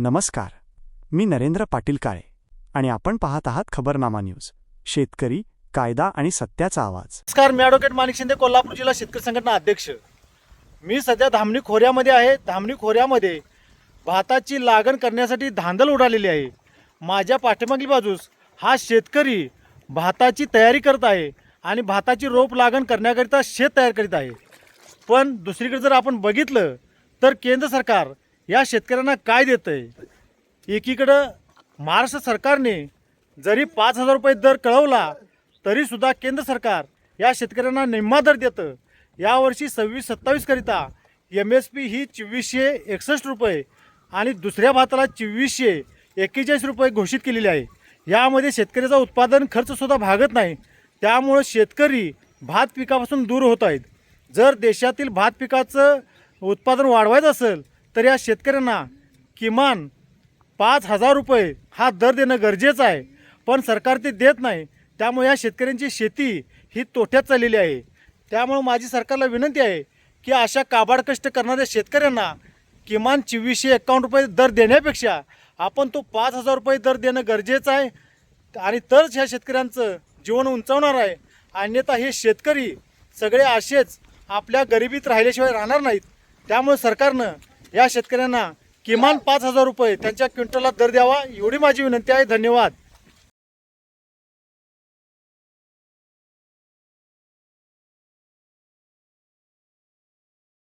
नमस्कार, मी नरेंद्र पाटील काळे आणि आपण पाहत आहात खबरनामा न्यूज. शेतकरी, कायदा आणि सत्याचा आवाज. नमस्कार, मी ॲडव्होकेट माणिक शिंदे, कोल्हापूर जिल्हा शेतकरी संघटना अध्यक्ष. मी सध्या धामणी खोऱ्यामध्ये आहे. धामणी खोऱ्यामध्ये भाताची लागण करण्यासाठी धांदल उडालेली आहे. माझ्या पाठीमागील बाजूस हा शेतकरी भाताची तयारी करत आहे आणि भाताची रोप लागण करण्याकरिता शेत तयार करीत आहे. पण दुसरीकडे जर आपण बघितलं तर केंद्र सरकार या शेतकऱ्यांना काय देतं आहे. एकीकडं महाराष्ट्र सरकारने जरी 5,000 रुपये दर कळवला तरीसुद्धा केंद्र सरकार या शेतकऱ्यांना निम्मा दर देतं. यावर्षी 26-27 करिता MSP ही 2461 रुपये आणि दुसऱ्या भाताला 2441 रुपये घोषित केलेली आहे. यामध्ये शेतकऱ्याचा उत्पादन खर्चसुद्धा भागत नाही. त्यामुळे शेतकरी भात पिकापासून दूर होत आहेत. जर देशातील भात पिकाचं उत्पादन वाढवायचं असेल तर या शेतकऱ्यांना किमान 5,000 रुपये हा दर देणं गरजेचं आहे. पण सरकार ते देत नाही. त्यामुळे या शेतकऱ्यांची शेती ही तोट्यात चाललेली आहे. त्यामुळे माझी सरकारला विनंती आहे की अशा काबाड कष्ट करणाऱ्या शेतकऱ्यांना किमान 2451 रुपये दर देण्यापेक्षा आपण तो 5,000 रुपये दर देणं गरजेचं आहे आणि तरच ह्या शेतकऱ्यांचं जीवन उंचावणार आहे. अन्यथा हे शेतकरी सगळे असेच आपल्या गरिबीत राहिल्याशिवाय राहणार नाहीत. त्यामुळे सरकारनं या शेतकऱ्यांना किमान 5,000 रुपये त्यांच्या क्विंटलला दर द्यावा, एवढी माझी विनंती आहे. धन्यवाद.